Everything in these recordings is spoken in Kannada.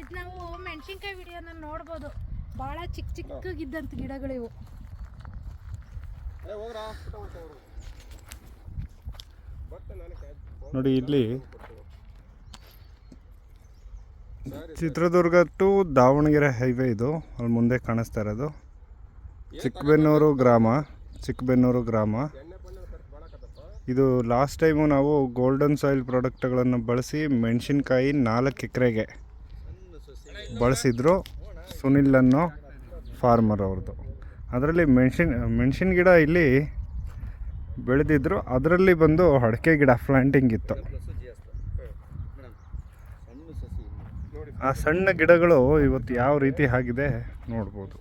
ಇದು ನಾವು ಮೆಣಸಿನ್ಕಾಯಿ ವಿಡಿಯೋನ ನೋಡ್ಬೋದು. ಭಾಳ ಚಿಕ್ಕ ಚಿಕ್ಕಗಿದ್ದಂಥ ಗಿಡಗಳಿವು. ನೋಡಿ ಇಲ್ಲಿ ಚಿತ್ರದುರ್ಗ ಟು ದಾವಣಗೆರೆ ಹೈವೇ ಇದು. ಅಲ್ಲಿ ಮುಂದೆ ಕಾಣಿಸ್ತಾ ಇರೋದು ಚಿಕ್ಕಬೆನ್ನೂರು ಗ್ರಾಮ. ಇದು ಲಾಸ್ಟ್ ಟೈಮು ನಾವು ಗೋಲ್ಡನ್ ಸಾಯಿಲ್ ಪ್ರಾಡಕ್ಟ್ಗಳನ್ನು ಬಳಸಿ ಮೆಣಸಿನ್ಕಾಯಿ 4 ಎಕರೆಗೆ ಬಳಸಿದ್ರು. ಸುನಿಲ್ ಅನ್ನೋ ಫಾರ್ಮರ್ ಅವ್ರದ್ದು. ಅದರಲ್ಲಿ ಮೆಣಸಿನ ಗಿಡ ಇಲ್ಲಿ ಬೆಳೆದಿದ್ರು. ಅದರಲ್ಲಿ ಬಂದು ಅಡಿಕೆ ಗಿಡ ಪ್ಲಾಂಟಿಂಗ್ ಇತ್ತು. ಆ ಸಣ್ಣ ಗಿಡಗಳು ಇವತ್ತು ಯಾವ ರೀತಿ ಆಗಿದೆ ನೋಡ್ಬೋದು.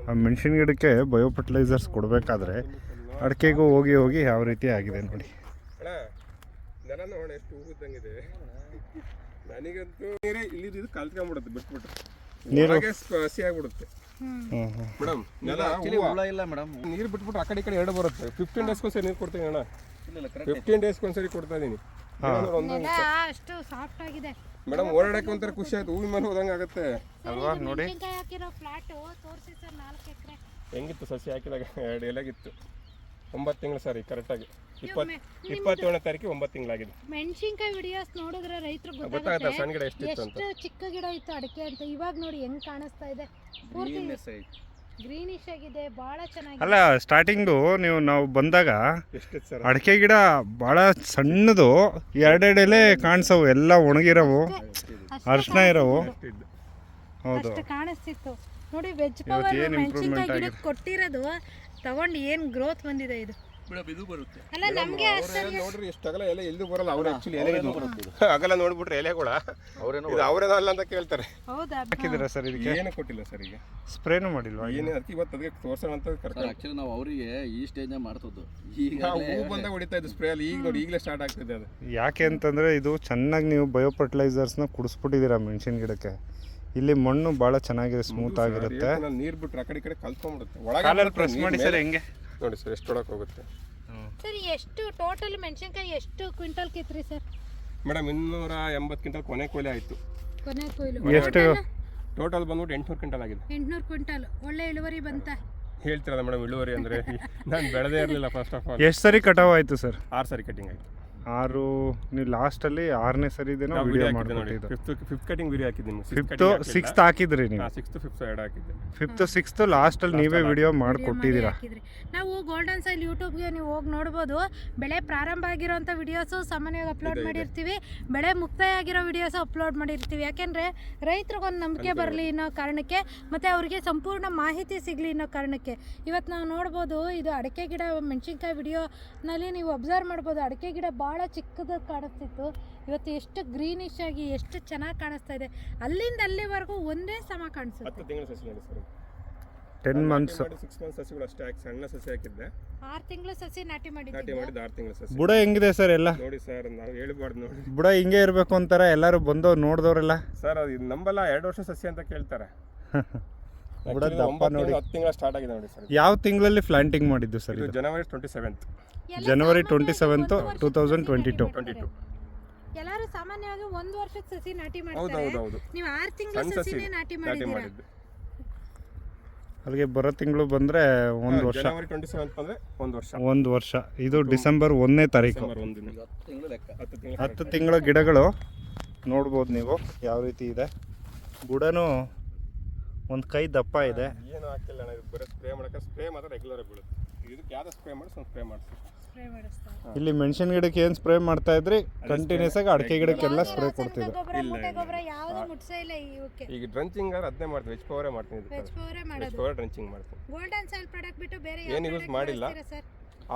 ಆ ಮೆಣಸಿನ ಗಿಡಕ್ಕೆ ಬಯೋ ಫರ್ಟಿಲೈಸರ್ಸ್ ಕೊಡಬೇಕಾದ್ರೆ ಅಡಿಕೆಗೂ ಹೋಗಿ ಯಾವ ರೀತಿ ಆಗಿದೆ ನೋಡಿ. ನೀರು ಹಸಿ ಆಗ್ಬಿಡುತ್ತೆ ಮೇಡಮ್. ನೀರು ಬಿಟ್ಬಿಟ್ಟು ಆ ಕಡೆ ಎರಡು ಬರುತ್ತೆ. 15 ಡೇಸ್ಗೊಂದ್ಸರಿ ನೀರು ಕೊಡ್ತೀನಿ ಅಣ್ಣ. 15 ಡೇಸ್ಗೊಂದ್ಸರಿ ಕೊಡ್ತಾ ಇದೀನಿ ಮೇಡಮ್. ಓಡಾಡಕ್ಕೆ ಒಂಥರ ಖುಷಿ ಆಯ್ತು. ಹೂವಿನ ಮೇಲೆ ಹೋದಂಗೆ ಆಗುತ್ತೆ ಅಲ್ವಾ ನೋಡಿ. ಹೆಂಗಿತ್ತು ಸಸಿ ಹಾಕಿದಾಗ? 2 ಎಲೆಗಿತ್ತು. 9 ತಿಂಗಳು ಸರಿ ಕರೆಕ್ಟಾಗಿ 27ನೇ ತಾರೀಕು 9 ತಿಂಗಳಾಗಿದೆ. ಮೆಣಸಿನ್ಕಾಯಿ ವಿಡಿಯೋಸ್ ನೋಡಿದ್ರೆ ರೈತರು ಗೊತ್ತಾಗುತ್ತೆ ಸಣ್ಣ ಗಿಡ ಎಷ್ಟಿತ್ತು ಅಂತ. ಎಷ್ಟು ಚಿಕ್ಕ ಗಿಡ ಇತ್ತು ಅಡಿಕೆ ಅಂತ. ಇವಾಗ ನೋಡಿ ಹೆಂಗ್ ಕಾಣಿಸ್ತಾ ಇದೆ. ಗ್ರೀನಿಶ್ ಆಗಿದೆ, ಬಹಳ ಚೆನ್ನಾಗಿದೆ. ಅಲ್ಲ ಸ್ಟಾರ್ಟಿಂಗು ನಾವು ಬಂದಾಗ ಅಡಿಕೆ ಗಿಡ ಬಹಳ ಸಣ್ಣದು, 2 ಎಲೆ ಕಾಣಿಸವು, ಎಲ್ಲ ಒಣಗಿರವು, ಅರ್ಶನ ಇರವು. ಹೌದು ಕಾಣಿಸ್ತಿತ್ತು ನೋಡಿ. ವೆಜ್ ಪವರ್ ಮೆಣಸಿನ್ಕಾಯಿ ಗಿಡಕ್ಕೆ ಕೊಟ್ಟಿರೋದು ತಗೊಂಡು ಏನ್ ಗ್ರೋತ್ ಬಂದಿದೆ ಇದು. ಅಲ್ಲ ನಮ್ಗೆ ನೋಡ್ರಿ ಎಷ್ಟು ಅಗಲ ಎಲೆ ಎಲ್ಲೂ ಬರಲ್ಲ. ಅವ್ರು ಆಕ್ಚುಲಿ ಎಲೆ ಅಗಲ ನೋಡ್ಬಿಟ್ರೆ ಎಲೆಗಳ ಅವರೇನೋ ಅಲ್ಲ ಅಂತ ಕೇಳ್ತಾರೆ. ಹಾಕಿದ್ದೀರಾ ಸರ್ ಇದಕ್ಕೆ? ಏನು ಕೊಟ್ಟಿಲ್ಲ ಸರ್. ಈಗ ಸ್ಪ್ರೇನು ಮಾಡಿಲ್ವಾ? ಏನು ಅದಕ್ಕೆ ಇವತ್ತು ಅದಕ್ಕೆ ತೋರ್ಸೋಣ ಅಂತ ಕರ್ಕೊಂಡು. ಆಕ್ಚುಲಿ ನಾವು ಅವರಿಗೆ ಈ ಸ್ಟೇಜ್ ಮಾಡ್ತದ್ದು. ಈಗ ಹೂ ಬಂದಾಗ ಹೊಡಿತಾ ಇದ್ದು ಸ್ಪ್ರೇ ಅಲ್ಲಿ. ಈಗ ನೋಡಿ ಈಗಲೇ ಸ್ಟಾರ್ಟ್ ಆಗ್ತಿದೆ ಅದು. ಯಾಕೆ ಅಂತಂದ್ರೆ ಇದು ಚೆನ್ನಾಗಿ ನೀವು ಬಯೋ ಫರ್ಟಿಲೈಸರ್ಸ್ನ ಕುಡಿಸ್ಬಿಟ್ಟಿದ್ದೀರಾ ಮೆಣಸಿನ ಗಿಡಕ್ಕೆ. ಇಲ್ಲಿ ಮಣ್ಣು ಭಾಳ ಚೆನ್ನಾಗಿದೆ, ಸ್ಮೂತ್ ಆಗಿರುತ್ತೆ. ನೀರು ಬಿಟ್ರೆ ಆ ಕಡೆ ಕಲ್ತ್ಕೊಂಡ್ಬಿಡುತ್ತೆ. ಒಳಗೆ ಪ್ರೆಸ್ ಮಾಡಿ ಸರ್. ಹೆಂಗೆ ನೋಡಿ ಸರ್ ಎಷ್ಟು ಒಳಗೆ ಹೋಗುತ್ತೆ. ಸರ್ ಎಷ್ಟು ಟೋಟಲ್ ಮೆಣಸಿನ್ಕಾಯಿ ಎಷ್ಟು ಕ್ವಿಂಟಲ್ ಕಿತ್ರಿ ಸರ್? ಮೇಡಮ್ 280 ಕ್ವಿಂಟಲ್ ಕೊನೆ ಕೊಯ್ಲೆ ಆಯಿತು. ಕೊನೆ ಕೊಯ್ಲು ಎಷ್ಟು? ಟೋಟಲ್ ಬಂದ್ಬಿಟ್ಟು 800 ಕ್ವಿಂಟಲ್ ಆಗಿದೆ. 800 ಕ್ವಿಂಟಲ್. ಒಳ್ಳೆ ಇಳುವರಿ ಬಂತ ಹೇಳ್ತಿರಲ್ಲ ಮೇಡಮ್. ಇಳುವರಿ ಅಂದರೆ ನಾನು ಬೆಳೆದೇ ಇರಲಿಲ್ಲ ಫಸ್ಟ್ ಆಫ್ ಆಲ್. ಎಷ್ಟು ಸರಿ ಕಟಾವ್ ಆಯಿತು ಸರ್? 6 ಸರಿ ಕಟಿಂಗ್ ಆಯಿತು. 6 ನೀವು ಲಾಸ್ಟಲ್ಲಿ 6ನೇ ಸರಿದೇನೋ ವಿಡಿಯೋ ಮಾಡಿದ್ದು. ಫಿಫ್ತ್ ಕಟಿಂಗ್ ವಿಡಿಯೋ ಹಾಕಿದ್ದೀನಿ. 5th ಹಾಕಿದ್ರಿ ನೀವು? 6th 5th ಎರಡು ಹಾಕಿದ್ದೆ. 5th 6th ಲಾಸ್ಟಲ್ಲಿ ನೀವೇ ವಿಡಿಯೋ ಮಾಡಿಕೊಟ್ಟಿದ್ದೀರಾ. ನಾವು ಗೋಲ್ಡನ್ ಸಾಯಿಲ್ ಯೂಟ್ಯೂಬ್ಗೆ ನೀವು ಹೋಗಿ ನೋಡ್ಬೋದು. ಬೆಳೆ ಪ್ರಾರಂಭ ಆಗಿರೋಂಥ ವಿಡಿಯೋಸು ಸಾಮಾನ್ಯವಾಗಿ ಅಪ್ಲೋಡ್ ಮಾಡಿರ್ತೀವಿ. ಬೆಳೆ ಮುಕ್ತಾಯ ಆಗಿರೋ ವಿಡಿಯೋಸು ಅಪ್ಲೋಡ್ ಮಾಡಿರ್ತೀವಿ. ಯಾಕೆಂದರೆ ರೈತರಿಗೊಂದು ನಂಬಿಕೆ ಬರಲಿ ಅನ್ನೋ ಕಾರಣಕ್ಕೆ, ಮತ್ತು ಅವರಿಗೆ ಸಂಪೂರ್ಣ ಮಾಹಿತಿ ಸಿಗಲಿ ಅನ್ನೋ ಕಾರಣಕ್ಕೆ. ಇವತ್ತು ನಾವು ನೋಡ್ಬೋದು, ಇದು ಅಡಿಕೆ ಗಿಡ ಮೆಣಸಿನ್ಕಾಯಿ ವಿಡಿಯೋನಲ್ಲಿ ನೀವು ಅಬ್ಸರ್ವ್ ಮಾಡ್ಬೋದು. ಅಡಿಕೆ ಗಿಡ ಭಾಳ ಚಿಕ್ಕದಾಗಿ ಕಾಣಿಸ್ತಿತ್ತು. ಇವತ್ತು ಎಷ್ಟು ಗ್ರೀನಿಶ್ ಆಗಿ ಎಷ್ಟು ಚೆನ್ನಾಗಿ ಕಾಣಿಸ್ತಾ ಇದೆ. ಅಲ್ಲಿಂದ ಅಲ್ಲಿವರೆಗೂ ಒಂದೇ ಸಮ ಕಾಣಿಸುತ್ತೆ. 10 ತಿಂಗಳು ಸಸಿ ನೋಡಿ ಸರ್. 10 months 6 months ಸಸಿಗಳು ಅಷ್ಟೇ ಹಾಕಿ ಸಣ್ಣ ಸಸಿ ಹಾಕಿದ್ದೆ. 6 ತಿಂಗಳು ಸಸಿ ನಾಟಿ ಮಾಡಿದ್ದು 6 ತಿಂಗಳು ಸಸಿ. ಬುಡ ಹೆಂಗಿದೆ ಸರ್ ಎಲ್ಲ? ನೋಡಿ ಸರ್, ನಾವು ಹೇಳ್ಬಾರ್ದು ನೋಡಿ. ಬುಡ ಹಿಂಗೆ ಇರಬೇಕು ಅಂತಾರೆ ಎಲ್ಲರೂ ಬಂದು ನೋಡಿದವರೆಲ್ಲ. ಸರ್ ಅದು ನಂಬಲ್ಲ, 2 ವರ್ಷ ಸಸಿ ಅಂತ ಕೇಳ್ತಾರೆ. ಬುಡ ದಪ್ಪ ನೋಡಿ. 10 ತಿಂಗಳು ಸ್ಟಾರ್ಟ್ ಆಗಿದೆ ನೋಡಿ ಸರ್. ಯಾವ ತಿಂಗಳಲ್ಲಿ ಪ್ಲಾಂಟಿಂಗ್ ಮಾಡಿದ್ದು ಸರ್? ಇದು ಜನವರಿ 27th. ಜನವರಿ 27th 2022. ಎಲ್ಲರೂ ಸಾಮಾನ್ಯವಾಗಿ 1 ವರ್ಷದ ಸಸಿ ನಾಟಿ ಮಾಡ್ತಾರೆ. ಹೌದು. ನೀವು 6 ತಿಂಗಳ ಸಸಿನೇ ನಾಟಿ ಮಾಡಿದ್ದೀರಾ. ಅಲ್ಲಿಗೆ ಬರೋ ತಿಂಗಳು ಬಂದರೆ 1 ವರ್ಷ. ಜನವರಿ 27th ಬಂದರೆ 1 ವರ್ಷ. 1 ವರ್ಷ. ಇದು ಡಿಸೆಂಬರ್ 1ನೇ ತಾರೀಕು. 10 ತಿಂಗಳ ಗಿಡಗಳು ನೋಡ್ಬೋದು ನೀವು ಯಾವ ರೀತಿ ಇದೆ. ಬುಡನೂ ಒಂದು ಕೈ ದಪ್ಪ ಇದೆ. ಏನು ಹಾಕಿಲ್ಲ ಅಣ್ಣ, ಇದು ಬರೀ ಸ್ಪ್ರೇ ಮಾಡೋಕ್ಕೆ. ಸ್ಪ್ರೇ ಮಾತ್ರ ರೆಗ್ಯುಲರ್ ಬೀಳುತ್ತೆ. ಇದಕ್ಕೆ ಯಾವ್ದು ಸ್ಪ್ರೇ ಮಾಡಿ ಸ್ಪ್ರೇ ಮಾಡಿಸಿ. ಇಲ್ಲಿ ಮೆಣಸಿನ ಗಿಡಕ್ಕೆ ಏನು ಸ್ಪ್ರೇ ಮಾಡ್ತಾ ಇದ್ರಿ? ಕಂಟಿನ್ಯೂಸ್ ಆಗಿ ಅಡಿಕೆ ಗಿಡಕ್ಕೆಲ್ಲ ಸ್ಪ್ರೇ ಕೊಡ್ತಿದ್ರು. ಈಗ ಡ್ರಂಚಿಂಗ್ ಅದನ್ನೇ ಮಾಡ್ತೀವಿ. ವೆಜ್ ಪವರೇ ಮಾಡ್ತೀನಿ. ವೆಜ್ ಪವರ್ ಡ್ರಂಚಿಂಗ್ ಮಾಡ್ತೀನಿ. ಗೋಲ್ಡನ್ ಸಾಯಿಲ್ ಪ್ರಾಡಕ್ಟ್ ಬಿಟ್ಟು ಬೇರೆ ಏನು ಯೂಸ್ ಮಾಡಿಲ್ಲ.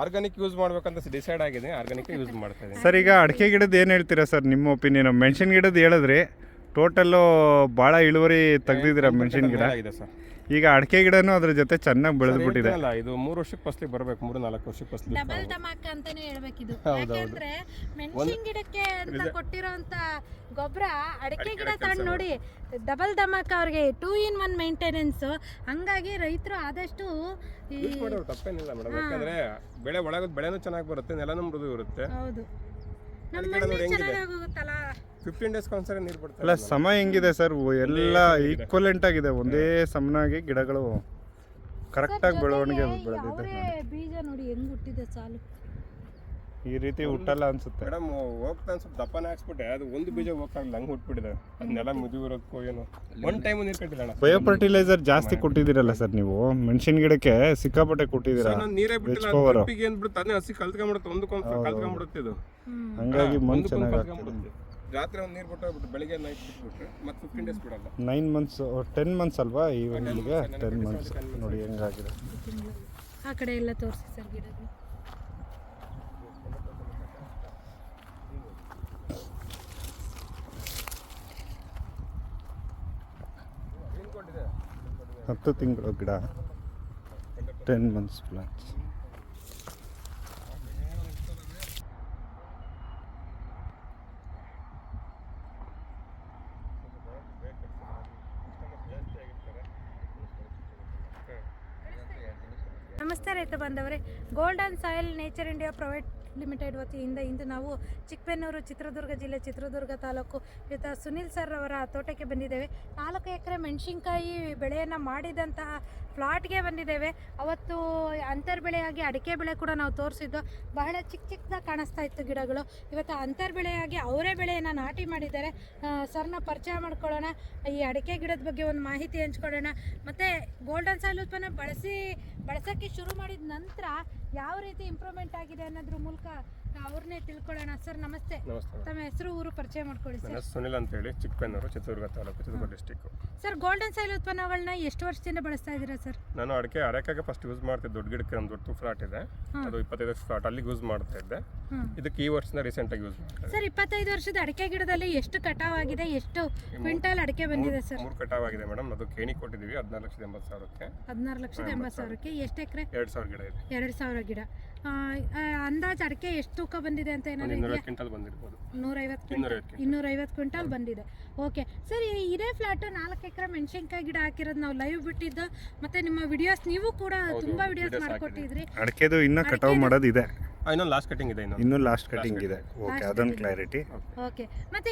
ಆರ್ಗಾನಿಕ್ ಯೂಸ್ ಮಾಡ್ಬೇಕಂತ ಡಿಸೈಡ್ ಆಗಿದೆ. ಆರ್ಗಾನಿಕ್ ಯೂಸ್ ಮಾಡ್ತಾ ಇದ್ದೀನಿ ಸರ್. ಈಗ ಅಡಿಕೆ ಗಿಡದ ಏನು ಹೇಳ್ತೀರಾ ಸರ್ ನಿಮ್ಮ ಒಪಿನಿಯನ್? ಮೆಣಸಿನ ಗಿಡದ ಹೇಳಿದ್ರಿ, ಟೋಟಲ್ಲು ಭಾಳ ಇಳುವರಿ ತೆಗ್ದಿದ್ದೀರಾ ಮೆಣಸಿನ ಗಿಡ ಇದೆ ಸರ್. ಈಗ ಅಡಿಕೆ ಗಿಡನೂ ಅದ್ರ ಜೊತೆ ಚೆನ್ನಾಗಿ ಬೆಳೆದ್ಬಿಟ್ಟಿದೆ. ಇದು 3 ವರ್ಷಕ್ಕೆ ಫಸಲಿಗೆ ಬರಬೇಕು. 3-4 ವರ್ಷಕ್ಕೆ ಫಸಲಿಗೆ ಡಬಲ್ ಧಮಾಕ ಅಂತಾನೆ ಹೇಳ್ಬೇಕು ಇದು. ಯಾಕಂದ್ರೆ ಮೆಣಸಿನ ಗಿಡಕ್ಕೆ ಅಂತ ಕೊಟ್ಟಿರೋಂತ ಗೊಬ್ಬರ ಅಡಿಕೆ ಗಿಡ ತಗೊಂಡು ನೋಡಿ ಡಬಲ್ ಧಮಾಕ. ಅವ್ರಿಗೆ 2 in 1 ಮೇಂಟೆನೆನ್ಸ್. ಹಂಗಾಗಿ ರೈತರು ಆದಷ್ಟು ತಪ್ಪೇನಿಲ್ಲ ಮೇಡಮ್. ಯಾಕಂದ್ರೆ ಬೆಳೆ ಒಳಗೋದು ಬೆಳೆನೂ ಚೆನ್ನಾಗಿ ಬರುತ್ತೆ, ನೆಲನೂ ಮೃದು ಇರುತ್ತೆ. ಹೌದು, ನಮ್ಮ ಮಣ್ಣು ಚೆನ್ನಾಗಿ ಹೋಗುತ್ತಲ್ಲ 15 ಡೇಸ್ಗೆ ಒಂದ್ಸರಿ ನೀರು ಬಿಡ್ತಾರೆ. ಅಲ್ಲ ಸಮ ಹೆಂಗಿದೆ ಸರ್ ಎಲ್ಲ ಈಕ್ವಲೆಂಟ್ ಆಗಿದೆ, ಒಂದೇ ಸಮನಾಗಿ ಗಿಡಗಳು ಕರೆಕ್ಟಾಗಿ ಬೆಳವಣಿಗೆ ಬೆಳೆದಿದೆ. ಅವರೇ ಬೀಜ ನೋಡಿ ಹೆಂಗ್ ಹುಟ್ಟಿದೆ ಸಾಲು. ಈ ರೀತಿ ಹುಟ್ಟಲ್ಲ ಅನ್ಸುತ್ತೆ ಮೇಡಮ್ ಹೋಗ್ತಾ ಸ್ವಲ್ಪ ದಪ್ಪನ ಹಾಕ್ಸ್ಬಿಟ್ಟೆ, ಅದು ಒಂದು ಬೀಜ ಹೋಗ್ತಾಗಲ್ಲ ಹಂಗೆ ಹುಟ್ಬಿಟ್ಟಿದೆ. ಅದನ್ನೆಲ್ಲ ಮುದುವಿರೋದಕ್ಕೂ ಏನು ಒನ್ ಟೈಮ್ ನೀರು ಕಟ್ಟಿಲ್ಲ. ಬಯೋ ಫರ್ಟಿಲೈಸರ್ ಜಾಸ್ತಿ ಕೊಟ್ಟಿದ್ದೀರಲ್ಲ ಸರ್ ನೀವು, ಮೆಣಸಿನ ಗಿಡಕ್ಕೆ ಸಿಕ್ಕಾಪಟ್ಟೆ ಕೊಟ್ಟಿದ್ದೀರಾ. ನಾನು ನೀರೇ ಬಿಟ್ಟಿಲ್ಲ, ಪವರ್ ಕಪ್ಪಿಗೆ ಏನ್ಬಿಡುತ್ತೆ ಅದನ್ನೇ ಹಸಿ ಕಲ್ತ್ಕೊಂಡ್ಬಿಡುತ್ತೆ, ಒಂದಕ್ಕೊಂದು ಕಲ್ತ್ಕೊಂಡ್ಬಿಡುತ್ತೆ ಇದು. ಹಂಗಾಗಿ ಮಣ್ಣು ಚೆನ್ನಾಗಿ ಕಲ್ತ್ಕೊಂಡ್ಬಿಡುತ್ತೆ. ರಾತ್ರಿ ಒಂದು ನೀರು ಬಿಟ್ಟು ಬೆಳಿಗ್ಗೆ ನೈಟ್ ಬಿಟ್ಬಿಟ್ರೆ ಮತ್ತೆ 15 ಡೇಸ್ ಬಿಡಲ್ಲ. 9 ಮಂತ್ಸ್ 10 ಮಂತ್ಸ್ ಅಲ್ವಾ ಇಲ್ಲಿಗೆ 10 ಮಂತ್ಸ್ ನೋಡಿ ಹೆಂಗಾಗಿದೆ. ಆ ಕಡೆ ಎಲ್ಲ ತೋರಿಸಿ ಸರ್ ಗಿಡಗಳು. ಹತ್ತು ತಿಂಗಳು ಗಿಡ 10 ಮಂತ್ಸ್ ಪ್ಲಾಂಟ್ಸ್. ನಮಸ್ತೆ ರೈತ ಬಾಂಧವರೇ, golden soil nature India private limited ವತಿಯಿಂದ ಇಂದು ನಾವು ಚಿಕ್ಕಬೆನ್ನೂರು, ಚಿತ್ರದುರ್ಗ ಜಿಲ್ಲೆ, ಚಿತ್ರದುರ್ಗ ತಾಲೂಕು ಇವತ್ತು ಸುನಿಲ್ ಸರ್ ಅವರ ತೋಟಕ್ಕೆ ಬಂದಿದ್ದೇವೆ. 4 ಎಕರೆ ಮೆಣಸಿನ್ಕಾಯಿ ಬೆಳೆಯನ್ನು ಮಾಡಿದಂತಹ ಪ್ಲಾಟ್ಗೆ ಬಂದಿದ್ದೇವೆ. ಅವತ್ತು ಅಂತರ್ ಬೆಳೆಯಾಗಿ ಅಡಿಕೆ ಬೆಳೆ ಕೂಡ ನಾವು ತೋರಿಸಿದ್ದು, ಬಹಳ ಚಿಕ್ಕದಾಗಿ ಕಾಣಿಸ್ತಾ ಇತ್ತು ಗಿಡಗಳು. ಇವತ್ತು ಅಂತರ್ ಬೆಳೆಯಾಗಿ ಅವರೇ ಬೆಳೆಯನ್ನು ನಾಟಿ ಮಾಡಿದ್ದಾರೆ. ಸರ್ನ ಪರಿಚಯ ಮಾಡ್ಕೊಳ್ಳೋಣ, ಈ ಅಡಿಕೆ ಗಿಡದ ಬಗ್ಗೆ ಒಂದು ಮಾಹಿತಿ ಹಂಚ್ಕೊಳ್ಳೋಣ, ಮತ್ತು ಗೋಲ್ಡನ್ ಸಾಯಿಲ್ ಉತ್ಪನ್ನ ಬಳಸೋಕ್ಕೆ ಶುರು ಮಾಡಿದ ನಂತರ ಯಾವ ರೀತಿ ಇಂಪ್ರೂವ್ಮೆಂಟ್ ಆಗಿದೆ ಅನ್ನೋದ್ರ ಮೂಲಕ ಅವ್ರನ್ನೇ ತಿಳ್ಕೊಳ್ಳೋಣ. ಸರ್ ನಮಸ್ತೆ. ನಮಸ್ತೆ. ತಮ್ಮ ಹೆಸರು, ಊರು ಪರಿಚಯ ಮಾಡ್ಕೊಳ್ಳಿ ಸರ್. ನನ್ನ ಹೆಸರು ಸುನಿಲ್ ಅಂತ ಹೇಳಿ, Chikkabennur, Chitradurga taluk, Chitradurga district. Sir golden soil ಉತ್ಪನ್ನಗಳನ್ನ ಎಷ್ಟು ವರ್ಷದಿಂದ ಬಳಸ್ತಾ ಇದ್ದೀರಾ ಸರ್? ನಾನು ಅಡಿಕೆಗೆ ಫಸ್ಟ್ ಯೂಸ್ ಮಾಡ್ತಿದ್ದೆ. ದೊಡ್ಡ ಗಿಡಕ್ಕೆ ಒಂದು ದೊಡ್ಡ ಫ್ಲಾಟ್ ಇದೆ, ಅದು 25 ಫ್ಲಾಟ್, ಅಲ್ಲಿ ಯೂಸ್ ಮಾಡ್ತಾ ಇದ್ದೆ. ಇದಕ್ಕೆ ಈ ವರ್ಷದಿಂದ ರೀಸೆಂಟಾಗಿ ಯೂಸ್ ಮಾಡ್ತಾ ಸರ್ 25 ವರ್ಷದ ಅಡಿಕೆ ಗಿಡದಲ್ಲಿ ಎಷ್ಟು ಕಟಾವ್ ಆಗಿದೆ, ಎಷ್ಟು ಕ್ವಿಂಟಾಲ್ ಅಡಿಕೆ ಬಂದಿದೆ ಸರ್? 3 ಕಟಾವ್ ಆಗಿದೆ ಮೇಡಮ್. ಅದು ಕೇಣಿ ಕೊಟ್ಟಿದ್ದೀವಿ 14,80,000ಕ್ಕೆ. 14,80,000ಕ್ಕೆ ಎಷ್ಟು ಎಕರೆ? 2,000 ಗಿಡ ಇದೆ. 2,000 ಗಿಡ. ಅಂದಾಜು ಅಡಿಕೆ ಎಷ್ಟು ತೂಕ ಬಂದಿದೆ ಅಂತ ಏನಾದ್ರು 250 ಕ್ವಿಂಟಲ್ ಬಂದಿರ್ಬೋದು. 250 ಕ್ವಿಂಟಾಲ್ ಬಂದಿದೆ. ಓಕೆ ಸರ್, ಇದೇ ಫ್ಲಾಟ್ 4 ಎಕರೆ ಮೆಣಸಿನ್ಕಾಯಿ ಗಿಡ ಹಾಕಿರೋದು ನಾವು ಲೈವ್ ಬಿಟ್ಟಿದ್ದು, ಮತ್ತೆ ನಿಮ್ಮ ವಿಡಿಯೋಸ್ ನೀವು ಕೂಡ ತುಂಬಾ ವಿಡಿಯೋಸ್ ಮಾಡ್ಕೊಟ್ಟಿದ್ರಿ. ಅಡಿಕೆದು ಇನ್ನೂ ಕಟಾವು ಮಾಡೋದಿದೆ, ಇನ್ನೊಂದು ಲಾಸ್ಟ್ ಕಟಿಂಗ್ ಇದೆ, ಇನ್ನೂ ಲಾಸ್ಟ್ ಕಟಿಂಗ್ ಇದೆ. ಓಕೆ, ಅದೊಂದು ಕ್ಲಾರಿಟಿ. ಓಕೆ, ಮತ್ತೆ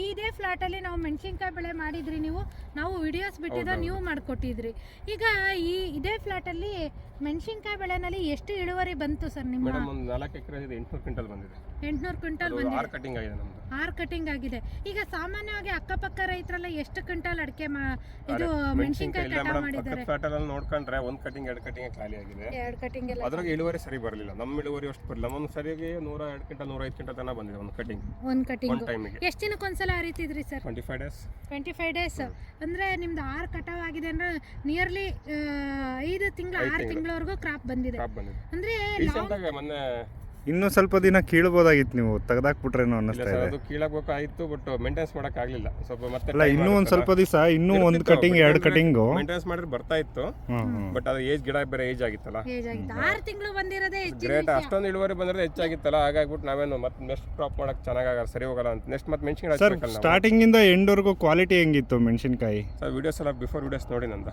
ಇದೇ ಫ್ಲಾಟ್ ಅಲ್ಲಿ ನಾವು ಮೆಣಸಿನ್ಕಾಯಿ ಬೆಳೆ ಮಾಡಿದ್ರಿ ನೀವು, ನಾವು ವಿಡಿಯೋಸ್ ಬಿಟ್ಟಿದ್ದ ನೀವು ಮಾಡ್ಕೊಟ್ಟಿದ್ರಿ. ಈಗ ಇದೇ ಫ್ಲಾಟ್ ಅಲ್ಲಿ ಮೆಣಸಿನ್ಕಾಯಿ ಬೆಳೆನಲ್ಲಿ ಎಷ್ಟು ಇಳುವರಿ ಬಂತು ಸರ್ ನಿಮ್ಮ? ಮೇಡಮ್ ಒಂದು 4 ಎಕರೆ ಇದೆ, 800 ಕ್ವಿಂಟಲ್ ಬಂದಿದೆ. 800 ಕ್ವಿಂಟಲ್ ಬಂದಿದೆ. 6 ಕಟಿಂಗ್ ಆಗಿದೆ ನಮ್ದು. 6 ಕಟಿಂಗ್ ಆಗಿದೆ. ಈಗ ಸಾಮಾನ್ಯವಾಗಿ ಅಕ್ಕಪಕ್ಕ ರೈತರೆಲ್ಲ ಎಷ್ಟು ಕ್ವಿಂಟಲ್ ಅಡಿಕೆ ಇದು ಮೆಣಸಿನ್ಕಾಯಿ ಕಟಾವ್ ಮಾಡಿದ್ದಾರೆ? ಫ್ಲಾಟಲ್ಲಿ ನೋಡ್ಕೊಂಡ್ರೆ 1 ಕಟಿಂಗ್ 2 ಕಟಿಂಗ್ ಖಾಲಿ ಆಗಿದೆ. 2 ಕಟಿಂಗ್ ಎಲ್ಲ ಅದ್ರಾಗ ಇಳುವರಿ ಸರಿ ಬರಲಿಲ್ಲ. ನಮ್ಮ ಇಳುವರಿ ಅಷ್ಟು ಬರಲಿಲ್ಲ. ಒಂದು ಸರಿಯಾಗಿ 102 ಕ್ವಿಂಟಲ್ 105 ಕ್ವಿಂಟಲ್ ತನಕ ಬಂದಿದೆ ಒಂದು ಕಟಿಂಗ್. ಒಂದು ಕಟಿಂಗ್ ಟೈಮಿಗೆ. ಎಷ್ಟು ದಿನಕ್ಕೊಂದ್ಸಲ ಹರಿತಿದ್ರಿ ಸರ್? 25 ಡೇಸ್. 25 ಡೇಸ್ ಅಂದ್ರೆ ನಿಮ್ದು 6 ಕಟಾವ್ ಆಗಿದೆ ಅಂದ್ರೆ ನಿಯರ್ಲಿ 5 ತಿಂಗಳು 6 ತಿಂಗಳವರೆಗೂ ಕ್ರಾಪ್ ಬಂದಿದೆ. ಅಂದ್ರೆ ರೀಸೆಂಟಾಗಿ ಮೊನ್ನೆ ಇನ್ನೂ ಸ್ವಲ್ಪ ದಿನ ಕೀಳ್ಬೋದಾಗಿತ್ತು, ನೀವು ತೆಗೆದಾಕ್ಬಿಟ್ರೇನೋ ಅನ್ನಿಸ್ತಾ ಇದೆ. ಅದು ಕೀಳಬೇಕಾಗಿತ್ತು, ಬಟ್ ಮೇಂಟೆನೆನ್ಸ್ ಮಾಡೋಕ್ಕಾಗಲಿಲ್ಲ. ಸ್ವಲ್ಪ ಮತ್ತೆ ಅಲ್ಲ, ಇನ್ನೂ ಒಂದು ಸ್ವಲ್ಪ ದಿವಸ, ಇನ್ನೂ 1 ಕಟಿಂಗ್ 2 ಕಟಿಂಗು ಮೇಂಟೆನೆನ್ಸ್ ಮಾಡಿದ್ರೆ ಬರ್ತಾ ಇತ್ತು. ಬಟ್ ಅದು ಗಿಡ ಬೇರೆ ಏಜ್ ಆಗಿತ್ತಲ್ಲ, 6 ತಿಂಗಳು ಬಂದಿರೋದೇ ಗ್ರೇಟ್. ಅಷ್ಟೊಂದು ಇಳುವರಿ ಬಂದ್ರೆ ಹೆಚ್ಚಾಗಿತ್ತಲ್ಲ, ಹಾಗಾಗ್ಬಿಟ್ಟು ನಾವೇನು ಮತ್ತೆ ನೆಕ್ಸ್ಟ್ ಕ್ರಾಪ್ ಮಾಡಕ್ ಚೆನ್ನಾಗಿ ಸರಿ ಹೋಗಲ್ಲ ಅಂತ ನೆಕ್ಸ್ಟ್ ಮತ್ತೆ ಮೆಣಸಿನ್ಕಾಯಿ ಸರ್, ಸ್ಟಾರ್ಟಿಂಗ್ ಇಂದ ಎಂಡ್ವರೆಗೂ ಕ್ವಾಲಿಟಿ ಹೆಂಗಿತ್ತು ಮೆಣಸಿನ್ಕಾಯಿ? ಸರ್ ವಿಡಿಯೋಸ್ ಎಲ್ಲ ಬಿಫೋರ್ ವಿಡಿಯೋಸ್ ನೋಡಿ ನಂದ,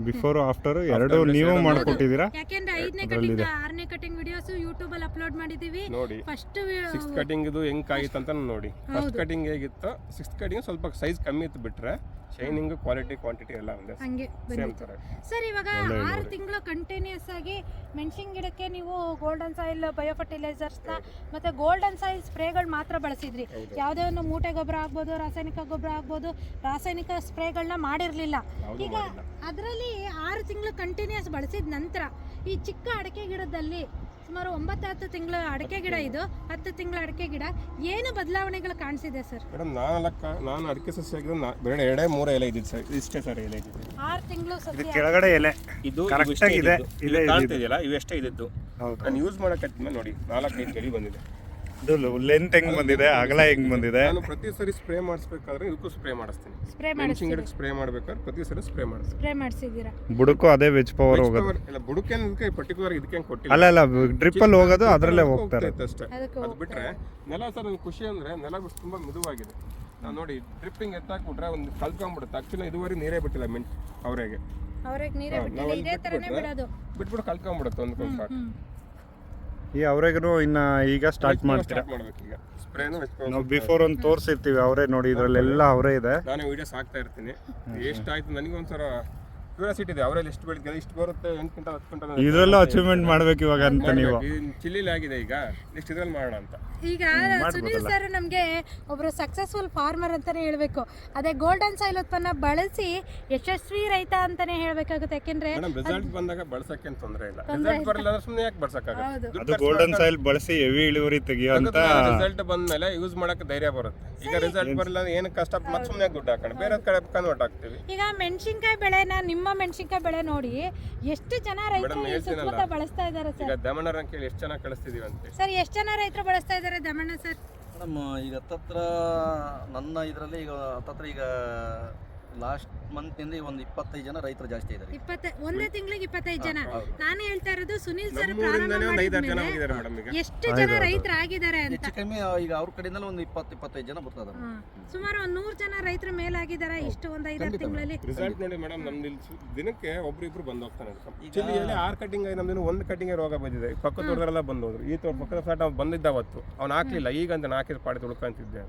ಬಿಫೋರ್ ಆಫ್ಟರ್ ಎರಡು ನೀವು ಮಾಡ್ಕೊಟ್ಟಿದ್ದೀರಾ? ಯಾಕೆಂದ್ರೆ 5ನೇ ಕಟಿಂಗ್ 6ನೇ ಕಟಿಂಗ್ ವಿಡಿಯೋಸ್ ಯೂಟ್ಯೂಬ್ ಅಲ್ಲಿ ಅಪ್ಲೋಡ್ ಮಾಡಿದೀವಿ. ನೋಡಿ ಫಸ್ಟ್ 6th ಕಟಿಂಗ್ ಇದು ಹೆಂಗ್ ಕಾಯಿತ್ತು ಅಂತ ನೋಡಿ. ಫಸ್ಟ್ ಕಟಿಂಗ್ ಹೇಗಿತ್ತು, 6th ಕಟಿಂಗ್ ಸ್ವಲ್ಪ ಸೈಜ್ ಕಮ್ಮಿ ಇತ್ತು, ಬಿಟ್ರೆ ಶೈನಿಂಗ್, ಕ್ವಾಲಿಟಿ, ಕ್ವಾಂಟಿಟಿ ಎಲ್ಲ ಒಂದೇ ಹಂಗೆ ಸೇಮ್ ತರ. ಸರ್ ಇವಾಗ 6 ತಿಂಗಳು ಕಂಟಿನ್ಯೂಸ್ ಆಗಿ ಮೆಣಸಿನ ಗಿಡಕ್ಕೆ ನೀವು ಗೋಲ್ಡನ್ ಸಾಯಿಲ್ ಬಯೋ ಫರ್ಟಿಲೈಸರ್ಸ್ನ ಮತ್ತೆ ಗೋಲ್ಡನ್ ಸಾಯಿಲ್ ಸ್ಪ್ರೇಗಳು ಮಾತ್ರ ಬಳಸಿದ್ರಿ. ಯಾವುದೇ ಒಂದು ಮೂಟೆ ಗೊಬ್ಬರ ಆಗ್ಬೋದು, ರಾಸಾಯನಿಕ ಗೊಬ್ಬರ ಆಗ್ಬೋದು, ರಾಸಾಯನಿಕ ಸ್ಪ್ರೇಗಳನ್ನ ಮಾಡಿರಲಿಲ್ಲ. ಈಗ ಅದರಲ್ಲಿ 6 ತಿಂಗಳು ಕಂಟಿನ್ಯೂಸ್ ಬಳಸಿದ ನಂತರ ಈ ಚಿಕ್ಕ ಅಡಿಕೆ ಗಿಡದಲ್ಲಿ ಸುಮಾರು 9-10 ತಿಂಗಳ ಅಡಿಕೆ ಗಿಡ, ಇದು 10 ತಿಂಗಳ ಅಡಿಕೆ ಗಿಡ, ಏನು ಬದಲಾವಣೆಗಳು ಕಾಣಿಸಿದೆ ಸರ್? ಮೇಡಮ್ ನಾನು ಅಡಿಕೆ ಸಸ್ಯ ಆಗಿದ್ದು ಬೇರೆ 2-3 ಎಲೆ ಇದ್ದಿದ್ದು ಸರ್, ಇಷ್ಟೇ ಸರ್ ಎಲೆ ಇದ್ದಿದ್ದು. 6 ತಿಂಗಳು ಇದು ಕೆಳಗಡೆ ಎಲೆ ಇದು ಕರೆಕ್ಟ್ ಆಗಿದೆ, ಇದೆ ಕಾಣ್ತಿದೆಯಲ್ಲ, ಇವೆಷ್ಟೇ ಇದ್ದಿದ್ದು. ನಾನು ಯೂಸ್ ಮಾಡಕ್ಕೆ ನೋಡಿ 4-5 ಎಲೆ ಬಂದಿದೆ. ಇದು ಲೆಂತ್ ಹೆಂಗ್ ಬಂದಿದೆ, ಅಗಲ ಹೆಂಗ್ ಬಂದಿದೆ. ನಾನು ಪ್ರತಿ ಸರಿ ಸ್ಪ್ರೇ ಮಾಡಿಸ್ಬೇಕಾದ್ರೆ ಇದಕ್ಕೂ ಸ್ಪ್ರೇ ಮಾಡಿಸ್ತೀನಿ. ಮೆಣಸಿನ ಗಿಡಕ್ಕೆ ಸ್ಪ್ರೇ ಮಾಡ್ಬೇಕಾದ್ರೆ ಪ್ರತಿ ಸರಿ ಸ್ಪ್ರೇ ಮಾಡಿಸಿದ್ದೀರಾ? ಬುಡಕ್ಕೂ ಅದೇ ವೆಜ್ ಪವರ್ ಹೋಗೋದು. ಇಲ್ಲ, ಬುಡಕ್ಕೆ ಪರ್ಟಿಕ್ಯುಲರ್ ಇದಕ್ಕೆ ಕೊಟ್ಟಿಲ್ಲ. ಅಲ್ಲ, ಡ್ರಿಪ್ ಅಲ್ಲಿ ಹೋಗೋದು ಅದರಲ್ಲೇ ಹೋಗ್ತಾರೆ ಅಷ್ಟೇ. ಅದು ಬಿಟ್ರೆ ನೆಲ ಸರ್ ಒಂದು ಖುಷಿ ಅಂದ್ರೆ ನೆಲ ತುಂಬಾ ಮಿದುವಾಗಿದೆ. ನಾನು ನೋಡಿ ಡ್ರಿಪ್ಪಿಂಗ್ ಎತ್ತಾಕ್ಬಿಟ್ರೆ ಒಂದು ಕಲ್ತ್ಕೊಂಡ್ಬಿಡುತ್ತೆ. ಆಕ್ಚುಲಿ ಇದುವರೆಗೆ ನೀರೇ ಬಿಟ್ಟಿಲ್ಲ ಅವ್ರಿಗೆ ನೀರೇ ಬಿಟ್ಟಿಲ್ಲ, ಇದೇ ತರನೇ ಬಿಡೋದು, ಬಿಟ್ಬಿಟ್ಟು ಕಲ್ತ್ಕೊಂಡ್ಬಿಡುತ್ತೆ ಒಂದ್ಕೊಂದು ಸಾಕು. ಈ ಅವರೆಗೂ ಇನ್ನು ಈಗ ಸ್ಟಾರ್ಟ್ ಮಾಡ್ತೀರಾ? ಸ್ಟಾರ್ಟ್ ಮಾಡ್ಬೇಕು ಈಗ ಸ್ಪ್ರೇನು ನಾವು ಬಿಫೋರ್ ಒಂದು ತೋರಿಸಿರ್ತೀವಿ ಅವರೇ ನೋಡಿ, ಇದರಲ್ಲೆಲ್ಲ ಅವರೇ ಇದೆ. ನಾನು ವಿಡಿಯೋಸ್ ಹಾಕ್ತಾ ಇರ್ತೀನಿ. ಎಷ್ಟಾಯ್ತು ನನಗೆ ಒಂದ್ಸಲ ಕ್ಯೂರಿಯಾಸಿಟಿ ಇದೆ, ಅವರಲ್ಲಿ ಎಷ್ಟು ಬೆಳಿಗ್ಗೆ ಇಷ್ಟು ಬರುತ್ತೆ, 8 ಕ್ವಿಂಟಲ್ 10 ಕ್ವಿಂಟಲ್ ಇದರಲ್ಲೂ ಅಚೀವ್ಮೆಂಟ್ ಮಾಡ್ಬೇಕು ಇವಾಗ ಅಂತ ನೀವು. ಚಿಲ್ಲಿಲಿ ಆಗಿದೆ ಈಗ, ನೆಕ್ಸ್ಟ್ ಇದ್ರಲ್ಲಿ ಮಾಡೋಣ ಅಂತ. ಈಗ ಸುನೀಲ್ ಸರ್ ನಮಗೆ ಒಬ್ಬರು ಸಕ್ಸಸ್ಫುಲ್ ಫಾರ್ಮರ್ ಅಂತಾನೆ ಹೇಳ್ಬೇಕು. ಅದೇ ಗೋಲ್ಡನ್ ಸಾಯಿಲ್ ಉತ್ಪನ್ನ ಬಳಸಿ ಯಶಸ್ವಿ ರೈತ ಅಂತಾನೆ ಹೇಳ್ಬೇಕಾಗುತ್ತೆ. ಯಾಕೆಂದ್ರೆ ಮೇಡಮ್ ರಿಸಲ್ಟ್ ಬಂದಾಗ ಬಳಸಕ್ಕೆ ಏನು ತೊಂದರೆ ಇಲ್ಲ. ರಿಸಲ್ಟ್ ಬರಲ್ಲ ಅಂದ್ರೆ ಸುಮ್ಮನೆ ಯಾಕೆ ಬಳಸಕ್ಕಾಗಲ್ಲ? ಅದು ಗೋಲ್ಡನ್ ಸಾಯಿಲ್ ಬಳಸಿ ಹೆವಿ ಇಳುವರಿ ತೆಗಿಯೋ ಅಂತ. ರಿಸಲ್ಟ್ ಬಂದ್ಮೇಲೆ ಯೂಸ್ ಮಾಡಕ್ಕೆ ಧೈರ್ಯ ಬರುತ್ತೆ. ಈಗ ರಿಸಲ್ಟ್ ಬರಲ್ಲ ಏನು ಕಷ್ಟ, ಮತ್ತೆ ಸುಮ್ಮನೆ ದುಡ್ಡು ಹಾಕೋಣ, ಬೇರೆ ಕಡೆ ಕನ್ವರ್ಟ್ ಆಗ್ತೀವಿ. ಈಗ ಮೆಣಸಿನಕಾಯಿ ಬೆಳೆನ, ನಿಮ್ಮ ಮೆಣಸಿನಕಾಯಿ ಬೆಳೆ ನೋಡಿ ಎಷ್ಟು ಜನ ರೈತರು ಸುತ್ತಮುತ್ತ ಬಳಸ್ತಾ ಇದ್ದಾರೆ ಸರ್. ಈಗ ದಮಣರ ಕೇಳಿ ಎಷ್ಟು ಚೆನ್ನಾಗಿ ಕಳಿಸ್ತಿದೀವಿ ಅಂತ. ಸರ್ ಎಷ್ಟು ಜನ ರೈತರು ಬಳಸ್ತಾ ಇದ್ದಾರೆ ದಮಣ್ಣ ಸರ್? ಮೇಡಮ್ ಈಗ ಹತ್ತತ್ರ ನನ್ನ ಇದರಲ್ಲಿ ಈಗ ಹತ್ತತ್ರ ಈಗ ಲಾಸ್ಟ್ ಮಂತ್ನಿಂದ ಒಂದು 25 ಜನ ರೈತರು ಜಾಸ್ತಿ ಇದ್ದಾರೆ. ಒಂದೇ ತಿಂಗಳಿಗೆ 25 ಜನ. ನಾನು ಹೇಳ್ತಾ ಇರೋದು ಸುನೀಲ್ ಸರ್ ನಮ್ಮೂರಿಂದನೇ ಒಂದು 5-6 ಜನ ಹೋಗಿದ್ದಾರೆ ಮೇಡಮ್. ಈಗ ಎಷ್ಟು ಜನ ರೈತರು ಆಗಿದ್ದಾರೆ ಅಂತ. ಹೆಚ್ಚು ಕಮ್ಮಿ ಈಗ ಅವ್ರ ಕಡೆಯಿಂದಲೂ ಒಂದು 20-25 ಜನ ಬರ್ತಾರೆ. ಸುಮಾರು ಒಂದು 100 ಜನ ರೈತರ ಮೇಲಾಗಿದ್ದಾರೆ ಇಷ್ಟು ಒಂದು 5-6 ತಿಂಗಳಲ್ಲಿ. ರಿಸಲ್ಟ್ ನೋಡಿ ಮೇಡಮ್, ನಮ್ದು ದಿನಕ್ಕೆ ಒಬ್ರು ಬಂದು ಹೋಗ್ತಾನೆ. ಚಿಲ್ಲಿಯಲ್ಲಿ 6 ಕಟಿಂಗ್ ಆಗಿ ನಮ್ದು 1 ಕಟಿಂಗ್ ರೋಗ ಬಂದಿದೆ. ಪಕ್ಕದ ತೋಟದವರೆಲ್ಲ ಬಂದು ಹೋದ್ರು. ಈ ಪಕ್ಕದ ಫ್ಲಾಟ್ ಅವ್ನು ಬಂದಿದ್ದ ಅವತ್ತು ಅವ್ನು ಹಾಕ್ಲಿಲ್ಲ, ಈಗ ಅಂತ ಹಾಕಿದ ಪಾಡಿ ತುಳ್ಕೊಂತಿದ್ದೆ.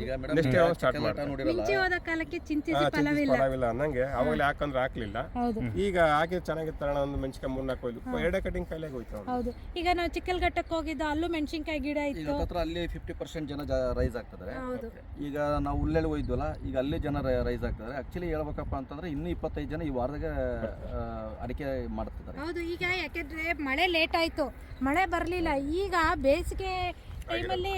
ಈಗ ಮೇಡಮ್ ಸ್ಟಾರ್ಟ್ ಮಾಡ್ತಾರೆ. ಮಿಂಚಿ ಹೋದ ಕಾಲಕ್ಕೆ ಚಿಂತಿಸಿ ಫಲವಿಲ್ಲ ಅನ್ನಂಗೆ ಅವಾಗಲೇ ಹಾಕಂದ್ರೆ ಹಾಕ್ಲಿಲ್ಲ. ಹೌದು. ಈಗ ಹಾಕಿದ್ ಚೆನ್ನಾಗಿತ್ತಣ, ಒಂದು ಮೆಣಸಿನಕಾಯಿ 3-4 ಕೊಯ್ಲು 2 ಕಟಿಂಗ್ ಕಾಯಿಲೆಗೆ ಹೋಯ್ತು. ಹೌದು. ಈಗ ನಾವು ಚಿಕ್ಕಲ್ಘಟ್ಟಕ್ಕೆ ಹೋಗಿದ್ದು, ಅಲ್ಲೂ ಮೆಣಸಿನಕಾಯಿ ಗಿಡ ಈಗ ಇತ್ತು. ಹತ್ರ ಅಲ್ಲಿ 50% ಜನ ರೈಸ್ ಆಗ್ತದೆ. ಹೌದು. ಈಗ ನಾವು ಉಳ್ಳೆಲ್ಲಿ ಹೋಯ್ದ್ವಲ್ಲ, ಈಗ ಅಲ್ಲಿ ಜನ ರೈಸ್ ಆಗ್ತಾರೆ. ಆಕ್ಚುಲಿ ಹೇಳ್ಬೇಕಪ್ಪ ಅಂತಂದ್ರೆ ಇನ್ನೂ 25 ಜನ ಈ ವಾರದಾಗ ಅಡಿಕೆ ಮಾಡ್ತಿದ್ದಾರೆ. ಹೌದು. ಈಗ ಯಾಕೆಂದ್ರೆ ಮಳೆ ಲೇಟ್ ಆಯ್ತು, ಮಳೆ ಬರಲಿಲ್ಲ. ಈಗ ಬೇಸಿಗೆ ಟೈಮಲ್ಲಿ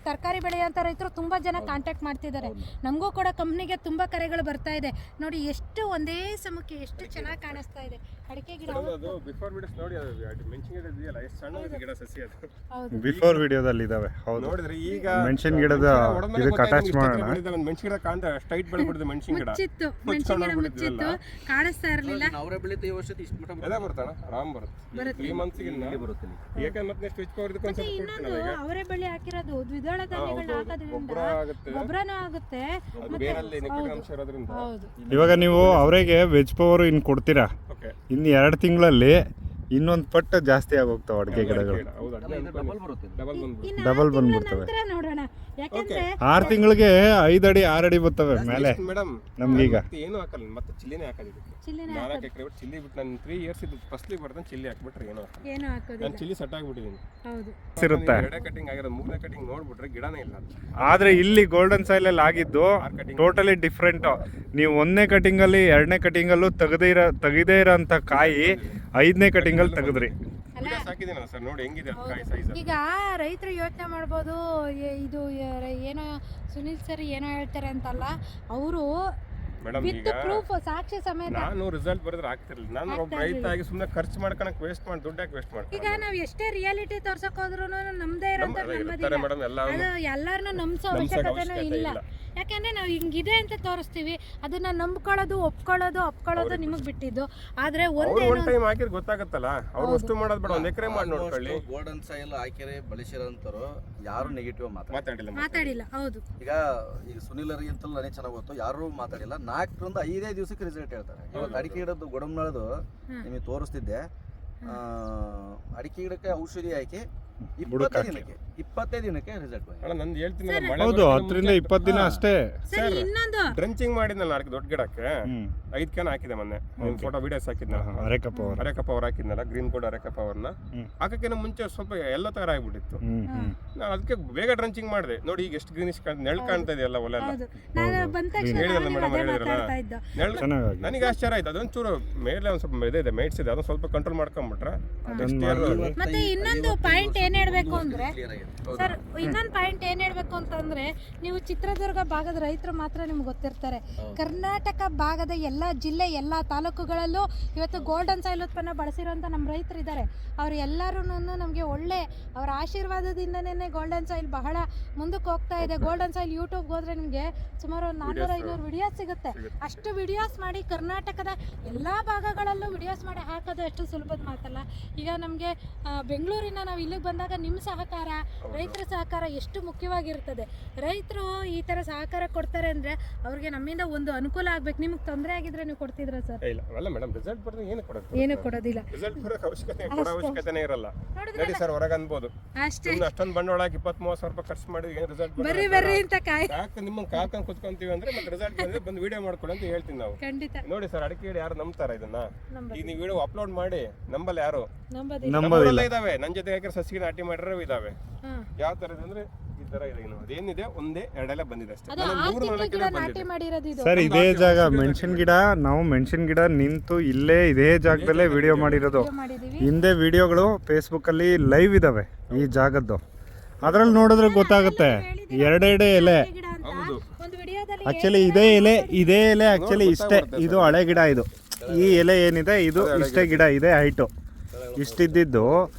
ತರಕಾರಿ ಬೆಳೆಯುವಂಥ ರೈತರು ತುಂಬ ಜನ ಕಾಂಟ್ಯಾಕ್ಟ್ ಮಾಡ್ತಿದ್ದಾರೆ. ನಮಗೂ ಕೂಡ ಕಂಪ್ನಿಗೆ ತುಂಬ ಕರೆಗಳು ಬರ್ತಾ ಇದೆ. ನೋಡಿ ಎಷ್ಟು ಒಂದೇ ಸಮಕ್ಕೆ ಎಷ್ಟು ಚೆನ್ನಾಗಿ ಕಾಣಿಸ್ತಾ ಇದೆ ಅಡಿಕೆ ಗಿಡ. ಅದು ಬಿಫೋರ್ ವಿಡಿಯೋಸ್ ನೋಡಿ, ಅದು ಮೆಣಸಿನ ಇದೆಯಲ್ಲ ಎಷ್ಟು ಸಣ್ಣ ಗಿಡ ಸಸಿ ಅದು. ಹೌದು. ಬಿಫೋರ್ ವಿಡಿಯೋದಲ್ಲಿ ಇದಾವೆ. ಹೌದು. ನೋಡಿದ್ರೆ ಈಗ ಮೆಣಸಿನ ಗಿಡದ ಇದಕ್ಕೆ ಅಟ್ಯಾಚ್ ಮಾಡೋಣ. ಮೆಣಸಿನ ಗಿಡ ಕಾಣ್ತಾ ಸ್ಟ್ರೈಟ್ ಬೆಳೆದ್ಬಿಟ್ಟಿದೆ. ಮೆಣಸಿನ ಗಿಡ ಮುಚ್ಚಿತ್ತು, ಮೆಣಸಿನ ಗಿಡ ಮುಚ್ಚಿತ್ತು, ಕಾಣಿಸ್ತಾ ಇರಲಿಲ್ಲ. ಅವರೇ ಬೆಳೀತಾ ಈ ವರ್ಷದ ಇಷ್ಟು ಮಟ್ಟ ಎಲ್ಲ ಬರ್ತಾನ ಆರಾಮ್ ಬರುತ್ತೆ. 3 ಮಂತ್ಸ್ ಬರುತ್ತೆ. ಯಾಕಂದ್ರೆ ಮತ್ತೆ ನೆಕ್ಸ್ಟ್ ಸ್ವಿಚ್ ಪವರ್ ಇದಕ್ಕೆ ಮತ್ತೆ ಇನ್ನೊಂದು ಅವರೇ ಬೆಳೆ ಹಾಕಿರೋದು ದ್ವಿದಳ ಧಾನ್ಯಗಳನ್ನ ಹಾಕೋದ್ರಿಂದ ಗೊಬ್ಬರನೂ ಆಗುತ್ತೆ. ಬೇರಲ್ಲಿ ನಿಕೋಟಿನ್ ಅಂಶ ಇರೋದ್ರಿಂದ. ಹೌದು. ಇವಾಗ ನೀವು ಅವರಿಗೆ ವೆಜ್ ಪವರ್ ಇನ್ನು ಕೊಡ್ತೀರಾ, ಓಕೆ, ಇನ್ನು 2 ತಿಂಗಳಲ್ಲಿ ಇನ್ನೊಂದು ಪಟ್ಟು ಜಾಸ್ತಿ ಆಗೋಗ್ತಾವೆ ಅಡಿಕೆ ಗಿಡಗಳು. ಡಬಲ್ ಬರುತ್ತೆ. ಡಬಲ್ ಬಂದ್ಬಿಟ್ಟು ಇನ್ನು ಡಬಲ್ 6 ತಿಂಗಳ ಬಂದ್ಬಿಡ್ತವೆ. ನಂತರ ನೋಡೋಣ. ಯಾಕೆಂದ್ರೆ 6 ತಿಂಗಳಿಗೆ 5 ಅಡಿ 6 ಅಡಿ ಬರ್ತವೆ ಮೇಲೆ ಮೇಡಮ್. ನಮ್ಗೀಗ ಏನು ಹಾಕಲ್ಲ, ಮತ್ತೆ ಚಿಲ್ಲಿನೇ ಹಾಕೋದು ಇದಕ್ಕೆ. ಚಿಲ್ಲಿನ 4 ಎಕರೆ ಬಿಟ್ಟು ಚಿಲ್ಲಿ ಬಿಟ್ಟು ನಾನು 3 ಇಯರ್ಸ್ ಇದು ಫಸ್ಟ್ಲಿ ಬರ್ತಾನೆ ಚಿಲ್ಲಿ ಹಾಕ್ಬಿಟ್ರೆ ಏನೋ ಹಾಕಲ್ಲ. ಏನು ಹಾಕೋದಿಲ್ಲ. ನಾನು ಚಿಲ್ಲಿ ಸೆಟ್ ಆಗ್ಬಿಟ್ಟಿದ್ದೀನಿ. ಹೌದು. ಇರುತ್ತೆ. 2 ಕಟಿಂಗ್ ಆಗಿರೋದು 3ನೇ ಕಟಿಂಗ್ ನೋಡ್ಬಿಟ್ರೆ ಗಿಡನೇ ಇಲ್ಲ ಅದು. ಆದ್ರೆ ಇಲ್ಲಿ ಗೋಲ್ಡನ್ ಸಾಯಿಲ್ ಅಲ್ಲಿ ಆಗಿದ್ದು ಟೋಟಲಿ ಡಿಫ್ರೆಂಟ್. ನೀವು 1ನೇ ಕಟಿಂಗ್ ಅಲ್ಲಿ 2ನೇ ಕಟಿಂಗ್ ಅಲ್ಲೂ ತೆಗೆದೇ ಇರೋಂಥ ಕಾಯಿ 5ನೇ ಕಟಿಂಗ್ ಅಲ್ಲಿ ತೆಗೆದ್ರಿ. ವಿಡಿಯೋಸ್ ಹಾಕಿದ್ದೀನಲ್ಲ ಸರ್, ನೋಡಿ ಹೆಂಗಿದೆ ಕಾಯಿ ಸೈಜ್. ಈಗ ರೈತರು ಯೋಚನೆ ಮಾಡ್ಬೋದು, ಇದು ಏನೋ ಸುನೀಲ್ ಸರ್ ಏನೋ ಹೇಳ್ತಾರೆ ಅಂತಲ್ಲ, ಅವರು ಮೇಡಮ್ ವಿತ್ ಈಗ ಪ್ರೂಫ್ ಸಾಕ್ಷಿ ಸಮೇತ. ನಾನು ರಿಸಲ್ಟ್ ಬರೆದ್ರೆ ಆಗ್ತಿರ್ಲಿಲ್ಲ. ನಾನು ಒಬ್ಬ ರೈತ ಆಗಿ ಸುಮ್ಮನೆ ಖರ್ಚು ಮಾಡ್ಕೊಳಕ್ ವೇಸ್ಟ್ ಮಾಡಿ ದುಡ್ಡಾಗಿ ವೇಸ್ಟ್ ಮಾಡ್ತೀನಿ. ಈಗ ನಾವ್ ಎಷ್ಟೇ ರಿಯಾಲಿಟಿ ತೋರ್ಸಕ್ ಹೋದ್ರು ನಮ್ದೇ ಇರೋಂಥ ಇರ್ತಾರೆ ಮೇಡಮ್ ಎಲ್ಲ. ಅದು ಎಲ್ಲಾರನ್ನೂ ನಂಬಿಸೋ ಅವಶ್ಯಕತೆನೂ ಇಲ್ಲ. ಯಾಕೆಂದ್ರೆ ನಾವು ಹಿಂಗಿದೆ ಅಂತ ತೋರಿಸ್ತೀವಿ, ಅದನ್ನ ನಂಬ್ಕೊಳ್ಳೋದು ಒಪ್ಕೊಳ್ಳೋದು ನಿಮಗೆ ಬಿಟ್ಟಿದ್ದು. ಆದ್ರೆ ಒಂದು ಟೈಮ್ ಹಾಕಿದ್ರೆ ಗೊತ್ತಾಗತ್ತಲ್ಲ, ಅವ್ರು ಅಷ್ಟು ಮಾಡೋದು ಬೇಡ, 1 ಎಕರೆ ಮಾಡಿ ನೋಡ್ಕೊಳ್ಳಿ. ಗೋಲ್ಡನ್ ಸಾಯಿಲ್ ಹಾಕಿರಿ ಬಳಸಿರೋಂಥವ್ರು ಯಾರು ನೆಗೆಟಿವ್ ಮಾತಾಡಿಲ್ಲ. ಹೌದು. ಈಗ ಸುನಿಲ್ ಅವರಿಗೆ ಅಂತಲೂ ನನಗೆ ಚೆನ್ನಾಗಿ ಗೊತ್ತು, ಯಾರು ಮಾತಾಡಿಲ್ಲ. 4ರಿಂದ 5 ದಿವಸಕ್ಕೆ ರಿಸಲ್ಟ್ ಹೇಳ್ತಾರೆ. ಇವಾಗ ಅಡಿಕೆ ಗಿಡದ್ದು ಗೊಡಂಬಳದು ನಿಮಗೆ ತೋರಿಸ್ತಿದ್ದೆ. ಅಡಿಕೆ ಗಿಡಕ್ಕೆ ಔಷಧಿ ಹಾಕಿ 25 ದಿನಕ್ಕೆ ರಿಸಲ್ಟ್. ಅಣ್ಣ ನಂದು ಹೇಳ್ತೀನಿ, ಹೌದು 10ರಿಂದ 20 ದಿನ ಅಷ್ಟೇ. ಸರ್ ಇನ್ನೊಂದು ಡ್ರಂಚಿಂಗ್ ಮಾಡಿದ್ನಲ್ಲ ಅದಕ್ಕೆ ದೊಡ್ಡ ಗಿಡಕ್ಕೆ 5 ಕ್ಯಾನ್ ಹಾಕಿದೆ ಮೊನ್ನೆ. ಫೋಟೋ ವಿಡಿಯೋಸ್ ಹಾಕಿದ್ನಲ್ಲ, ಅರೆಕಪ್ಪ ಅವ್ರು ಹಾಕಿದ್ನಲ್ಲ, ಗ್ರೀನ್ ಕೋಡ್ ಅರೆಕಪ್ಪ ಅವ್ರನ್ನ ಹಾಕಕ್ಕಿಂತ ಮುಂಚೆ ಸ್ವಲ್ಪ ಎಲ್ಲ ತರ ಆಗ್ಬಿಟ್ಟಿತ್ತು. ನಾನು ಅದಕ್ಕೆ ಬೇಗ ಡ್ರಂಚಿಂಗ್ ಮಾಡಿದೆ. ನೋಡಿ ಈಗ ಎಷ್ಟು ಗ್ರೀನಿಶ್ ನೆಳ್ ಕಾಣ್ತಾ ಇದೆಯಲ್ಲ ಒಲೆ ಎಲ್ಲ. ನಾನು ಬಂದ ತಕ್ಷಣ ಹೇಳಿದ್ರಲ್ಲ ಮೇಡಮ್, ಮಾತಾಡ್ತಾ ಇದ್ದ. ನನಗೆ ಆಶ್ಚರ್ಯ ಆಯ್ತು. ಅದೊಂದು ಚೂರು ಮೇಲೆ ಒಂದು ಸ್ವಲ್ಪ ಇದೆ ಮೇಟ್ಸ್ ಇದೆ, ಅದನ್ನ ಸ್ವಲ್ಪ ಕಂಟ್ರೋಲ್ ಮಾಡ್ಕೊಂಡ್ಬಿಟ್ರೆ. ಮತ್ತೆ ಇನ್ನೊಂದು ಪಾಯಿಂಟ್ ಏನ್ ಹೇಳ್ಬೇಕು ಅಂದ್ರೆ ಸರ್, ಇನ್ನೊಂದು ಪಾಯಿಂಟ್ ಏನ್ ಹೇಳ್ಬೇಕು ಅಂತಂದ್ರೆ, ನೀವು ಚಿತ್ರದುರ್ಗ ಭಾಗದ ರೈತರು ಮಾತ್ರ ನಿಮ್ಗೆ ಗೊತ್ತಿರ್ತಾರೆ. ಕರ್ನಾಟಕ ಭಾಗದ ಎಲ್ಲ ಜಿಲ್ಲೆ ಎಲ್ಲ ತಾಲೂಕುಗಳಲ್ಲೂ ಇವತ್ತು ಗೋಲ್ಡನ್ ಸಾಯಿಲ್ ಉತ್ಪನ್ನ ಬಳಸಿರೋಂಥ ನಮ್ಮ ರೈತರು ಇದ್ದಾರೆ. ಅವ್ರು ಎಲ್ಲರೂ ನಮಗೆ ಒಳ್ಳೆ ಅವರ ಆಶೀರ್ವಾದದಿಂದನೇ ಗೋಲ್ಡನ್ ಸಾಯಿಲ್ ಬಹಳ ಮುಂದಕ್ಕೆ ಹೋಗ್ತಾ ಇದೆ. ಗೋಲ್ಡನ್ ಸಾಯಿಲ್ ಯೂಟ್ಯೂಬ್ಗೆ ಹೋದ್ರೆ ನಿಮಗೆ ಸುಮಾರು 400-500 ವಿಡಿಯೋಸ್ ಸಿಗುತ್ತೆ. ಅಷ್ಟು ವಿಡಿಯೋಸ್ ಮಾಡಿ ಕರ್ನಾಟಕದ ಎಲ್ಲ ಭಾಗಗಳಲ್ಲೂ ವಿಡಿಯೋಸ್ ಮಾಡಿ ಹಾಕೋದು ಎಷ್ಟು ಸುಲಭದ ಮಾತಲ್ಲ. ಈಗ ನಮಗೆ ಬೆಂಗಳೂರಿನ ನಾವು ಇಲ್ಲಿಗೆ ಬಂದ ಬಂದಾಗ ನಿಮ್ಮ ಸಹಕಾರ, ರೈತರ ಸಹಕಾರ ಎಷ್ಟು ಮುಖ್ಯವಾಗಿರ್ತದೆ. ರೈತರು ಈ ಥರ ಸಹಕಾರ ಕೊಡ್ತಾರೆ ಅಂದರೆ ಅವ್ರಿಗೆ ನಮ್ಮಿಂದ ಒಂದು ಅನುಕೂಲ ಆಗ್ಬೇಕು. ನಿಮ್ಗೆ ತೊಂದರೆ ಆಗಿದ್ರೆ ನೀವು ಕೊಡ್ತಿದ್ರ ಸರ್? ಇಲ್ಲ ಅಲ್ಲ ಮೇಡಮ್, ರಿಸಲ್ಟ್ ಬರೋದು ಏನು ಕೊಡುತ್ತೆ? ಏನು ಕೊಡೋದಿಲ್ಲ. ರಿಸಲ್ಟ್ ಬರೋಕೆ ಅವಶ್ಯಕತೆನೇ ಇರಲ್ಲ. ನಡಿ ಸರ್ ಹೊರಗೆ ಅನ್ಬೋದು, ಅಷ್ಟೇ. ಅಷ್ಟೊಂದು ಬಂಡವಾಳ ಹಾಕಿ 20-30 ಸಾವಿರ ರೂಪಾಯಿ ಖರ್ಚು ಮಾಡಿ ಏನು ರಿಸಲ್ಟ್ ಬರ್ರಿ ಅಂತ ಯಾಕೆ ನಿಮ್ಮನ್ನು ಕಾಕೊಂಡು ಕುತ್ಕೊಂತೀವಿ ಅಂದ್ರೆ ಮತ್ತೆ ರಿಸಲ್ಟ್ ಬಂದ್ರೆ ಬಂದು ವಿಡಿಯೋ ಮಾಡ್ಕೊಡಿ ಅಂತ ಹೇಳ್ತೀನಿ ನಾವು. ಖಂಡಿತ ನೋಡಿ ಸರ್, ಅಡಿಕೆ ಗಿಡ ಯಾರು ನಂಬ್ತಾರ ಇದನ್ನ? ಈಗ ನೀವು ವಿಡಿಯೋ ಅಪ್ಲೋಡ್ ಮಾಡಿ ನಂಬಲ್ಲ ಯಾರು? ನಂಬೋದಿಲ್ಲ. ಇದಾವೆ ನನ್ನ ಜೊತೆ ಯಾಕೆ ಸಸಿಗೆ ನಾಟಿ ಮಾಡಿರೋ ಇದಾವೆ. ಯಾವ ತರ ಇದೆ ಅಂದ್ರೆ ಈ ತರ ಇದೆ. ಇನ್ನು ಅದೇನಿದೆ ಒಂದೇ ಎರಡೆಲ್ಲ ಬಂದಿದೆ ಅಷ್ಟೇ. ಸರ್ ಇದೇ ಜಾಗ ಮೆಣಸಿನ ಗಿಡ, ನಾವು ಮೆಣಸಿನ ಗಿಡ ನಿಂತು ಇಲ್ಲೇ ಇದೇ ಜಾಗದಲ್ಲೇ ವಿಡಿಯೋ ಮಾಡಿರೋದು. ಹಿಂದೆ ವಿಡಿಯೋಗಳು ಫೇಸ್ಬುಕ್ಕಲ್ಲಿ ಲೈವ್ ಇದಾವೆ ಈ ಜಾಗದ್ದು. ಅದ್ರಲ್ಲಿ ನೋಡಿದ್ರೆ ಗೊತ್ತಾಗುತ್ತೆ. ಎರಡೆರಡೆ ಎಲೆ ಆಕ್ಚುಲಿ ಇದೇ ಎಲೆ ಆಕ್ಚುಲಿ ಇಷ್ಟೇ. ಇದು ಹಳೆ ಗಿಡ. ಇದು ಈ ಎಲೆ ಏನಿದೆ ಇದು ಇಷ್ಟೇ ಗಿಡ ಇದೆ. ಹೈಟು ಇಷ್ಟಿದ್ದು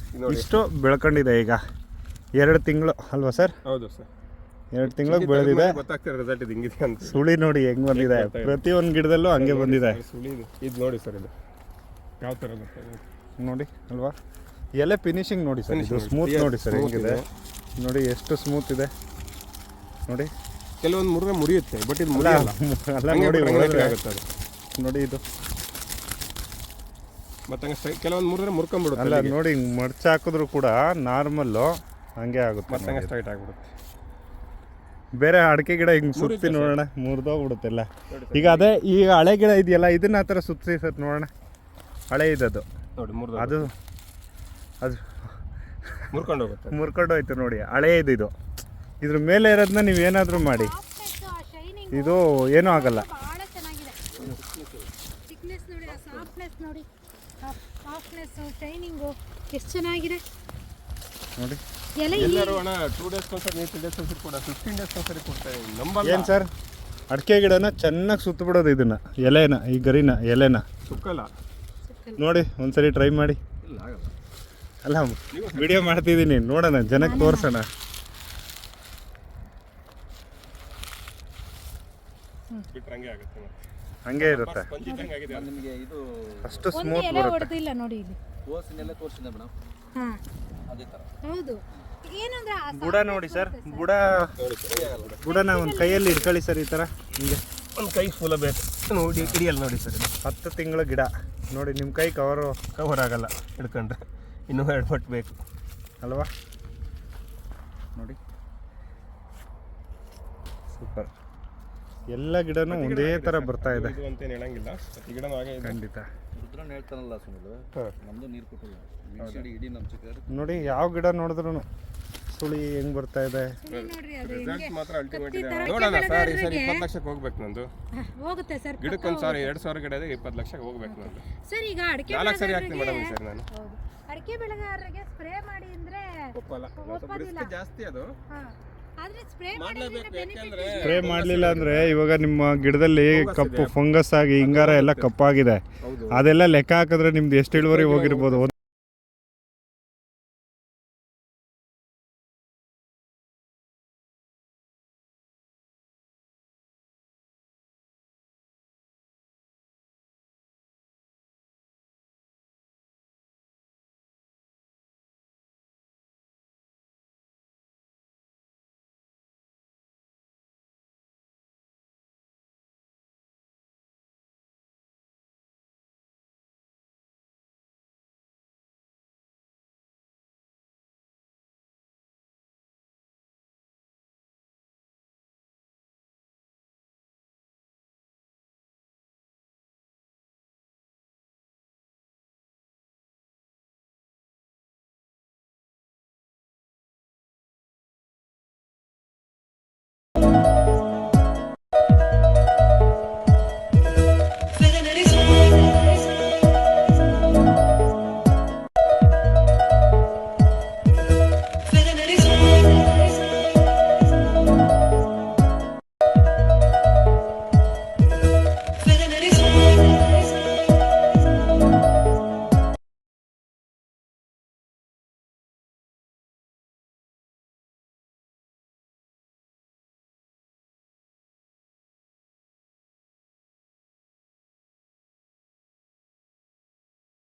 ಇಷ್ಟು ಬೆಳ್ಕೊಂಡಿದೆ. ಈಗ 2 ತಿಂಗಳು ಅಲ್ವಾ ಸರ್? ಹೌದು ಸರ್, 2 ತಿಂಗಳಿಗೆ ಬೆಳೆದಿದೆ. ಗೊತ್ತಾಗ್ತಿದೆ ರಿಸಲ್ಟ್ ಇದು ಹಿಂಗಿದೆ ಅಂತ. ಸುಳಿ ನೋಡಿ ಹೆಂಗ್ ಬಂದಿದೆ. ಪ್ರತಿಯೊಂದು ಗಿಡದಲ್ಲೂ ಹಂಗೆ ಬಂದಿದೆ. ಸುಳಿ ಇದು ನೋಡಿ ಸರ್, ಇದು ಯಾವ ತರ ನೋಡಿ ಅಲ್ವಾ? ಎಲೆ ಫಿನಿಶಿಂಗ್ ನೋಡಿ ಸರ್. ಇದು ಸ್ಮೂತ್ ನೋಡಿ ಸರ್ ಹೆಂಗಿದೆ ನೋಡಿ, ಎಷ್ಟು ಸ್ಮೂತ್ ಇದೆ ನೋಡಿ. ಕೆಲವೊಂದು ಮುರ್ರೆ ಮುರಿಯುತ್ತೆ, ಬಟ್ ಇದು ಮುರಿಯಲ್ಲ. ಅಲ್ಲ ನೋಡಿ ಆಗುತ್ತೆ ಅದು. ನೋಡಿ ಇದು ಮತ್ತೆ ಕೆಲವೊಂದು ಮುರ್ರೆ ಮುರ್ಕೊಂಡ್ಬಿಡುತ್ತೆ. ಅಲ್ಲ ನೋಡಿ, ಮಡ್ಚ ಹಾಕಿದ್ರು ಕೂಡ ನಾರ್ಮಲ್ಲು ಹಂಗೆ ಆಗುತ್ತೆ. ಮತ್ತೆ ಸ್ಟ್ರೈಟ್ ಆಗಿಬಿಡುತ್ತೆ. ಬೇರೆ ಅಡಿಕೆ ಗಿಡ ಹಿಂಗೆ ಸುತ್ತಿ ನೋಡೋಣ, ಮುರಿದೋಗ್ಬಿಡುತ್ತೆಲ್ಲ. ಈಗ ಅದೇ ಈಗ ಹಳೆ ಗಿಡ ಇದೆಯಲ್ಲ, ಇದನ್ನ ಆ ಥರ ಸುತ್ತಿ ಸರ್ ನೋಡೋಣ. ಹಳೆ ಇದದು ನೋಡಿ, ಅದು ಮುರ್ಕೊಂಡು ಹೋಗುತ್ತೆ, ಮುರ್ಕೊಂಡು ಹೋಯ್ತು ನೋಡಿ. ಹಳೆ ಇದು ಇದ್ರ ಮೇಲೆ ಇರೋದನ್ನ ನೀವು ಏನಾದರೂ ಮಾಡಿ, ಇದು ಏನೂ ಆಗಲ್ಲ. ಬಹಳ ಚೆನ್ನಾಗಿದೆ. ಥಿಕ್ನೆಸ್ ನೋಡಿ, ಆ ಸಾಫ್ಟ್ನೆಸ್ ನೋಡಿ, ಸಾಫ್ಟ್ನೆಸ್, ಶೈನಿಂಗು ಎಷ್ಟು ಚೆನ್ನಾಗಿದೆ ನೋಡಿ. ಎಲೆ ಎಲ್ಲರೂ ಅಣ್ಣ 2 ಡೇಸ್ ಒಂದ್ಸರಿ 3 ಡೇಸ್ ಒಂದ್ಸರಿ ಕೂಡ 15 ಡೇಸ್ ಒಂದ್ಸರಿ ಕೊಡ್ತಾರೆ. ನಂಬಲ್ಲ ಏನು ಸರ್, ಅಡಿಕೆ ಗಿಡನ ಚೆನ್ನಾಗಿ ಸುತ್ತಬಿಡೋದು ಇದನ್ನ, ಎಲೆನ, ಈ ಗರಿನ ಎಲೆನ ಸುಕ್ಕಲ್ಲ ನೋಡಿ. ಒಂದ್ಸರಿ ಟ್ರೈ ಮಾಡಿ. ಅಲ್ಲ ವಿಡಿಯೋ ಮಾಡ್ತಿದ್ದೀನಿ, ನೋಡೋಣ, ಜನಕ್ಕೆ ತೋರಿಸೋಣ. ಬಿಟ್ರೆ ಹಂಗೆ ಆಗುತ್ತೆ, ಹಂಗೆ ಇರುತ್ತೆ. ನಿಮಗೆ ಇದು ಅಷ್ಟು ಒಂದು ಸ್ಮೂತ್ ಎಲೆ ಬರುತ್ತೆ. ಹೊಡೆದಿಲ್ಲ ನೋಡಿ ಇಲ್ಲಿ. ಓಸಿನೆಲ್ಲ ತೋರಿಸಿದೆ ಮೇಡಮ್, ಹಾಂ ಅದೇ ಥರ. ಹೌದು. ಏನಂದ್ರೆ ಆ ಬುಡ ನೋಡಿ ಸರ್, ಬುಡನ ಒಂದು ಕೈಯಲ್ಲಿ ಇಟ್ಕೊಳ್ಳಿ ಸರ್. ಈ ಥರ ಹಿಂಗೆ ಒಂದು ಕೈ ಫುಲ್ಲ ಬೇಕು ನೋಡಿ. ಹಿಡಿಯಲ್ಲ ನೋಡಿ ಸರ್, 10 ತಿಂಗಳ ಗಿಡ ನೋಡಿ. ನಿಮ್ಮ ಕೈ ಕವರ್ ಆಗಲ್ಲ ಹಿಡ್ಕೊಂಡ್ರೆ, ಇನ್ನೂ 2 ಪಟ್ಟು ಬೇಕು ಅಲ್ವಾ? ನೋಡಿ ಸೂಪರ್. ಎಲ್ಲ ಗಿಡನೂ ಒಂದೇ ಥರ ಬರ್ತಾ ಇದೆ. ಇದು ಅಂತೇನು ಹೇಳಂಗಿಲ್ಲ, ಈ ಗಿಡನೂ ಹಾಗೆ ಇದೆ. ಖಂಡಿತ ರುದ್ರನ್ ಹೇಳ್ತಾನಲ್ಲ ಸುನಿಲ್, ನಮ್ದು ನೀರು ಕೊಟ್ಟಿಲ್ಲ ಇಡೀ ನಮ್ಮ ಚಿಕ್ಕ ನೋಡಿ. ಯಾವ ಗಿಡ ನೋಡಿದ್ರು ಸುಳಿ ಹೆಂಗ್ ಬರ್ತಾ ಇದೆ. ನೋಡ್ರಿ ಅದು ರಿಸಲ್ಟ್ ಮಾತ್ರ ಅಲ್ಟಿಮೇಟ್ ಇದೆ. ಕತ್ತಿ ನೋಡೋಣ ತರ ಸರ್, ಈ ಸರಿ ಬೆಳೆದವ್ರಿಗೆ 20 ಲಕ್ಷಕ್ಕೆ ಹೋಗ್ಬೇಕು ನಂದು. ಹೋಗುತ್ತೆ ಸರ್. ಗಿಡಕ್ಕೊಂದು ಸಾರಿ 2,000 ಗಿಡ ಇದೆ, 20 ಲಕ್ಷಕ್ಕೆ ಹೋಗ್ಬೇಕು ನಂದು. ಸರ್ ಈಗ ಅಡಿಕೆ 4 ಸರಿ ಆಗ್ತೀನಿ ಮೇಡಮ್ ಈ ಸರಿ ನಾನು. ಹೌದು, ಅಡಿಕೆ ಬೆಳೆಗಾರರಿಗೆ ಸ್ಪ್ರೇ ಮಾಡಿ ಅಂದ್ರೆ ಒಪ್ಪಲ್ಲ, ಒಪ್ಪೋದಿಲ್ಲ. ರಿಸ್ಕ್ ಜಾಸ್ತಿ ಅದು. ಆದ್ರೆ ಸ್ಪ್ರೇ ಮಾಡಲೇಬೇಕು, ಯಾಕೆಂದ್ರೆ ಸ್ಪ್ರೇ ಮಾಡಲಿಲ್ಲ ಅಂದರೆ ಇವಾಗ ನಿಮ್ಮ ಗಿಡದಲ್ಲಿ ಕಪ್ಪು ಫಂಗಸ್ ಆಗಿ ಹಿಂಗಾರ ಎಲ್ಲ ಕಪ್ಪಾಗಿದೆ. ಅದೆಲ್ಲ ಲೆಕ್ಕ ಹಾಕಿದ್ರೆ ನಿಮ್ದು ಎಷ್ಟು ಇಳುವರಿ ಹೋಗಿರ್ಬೋದು.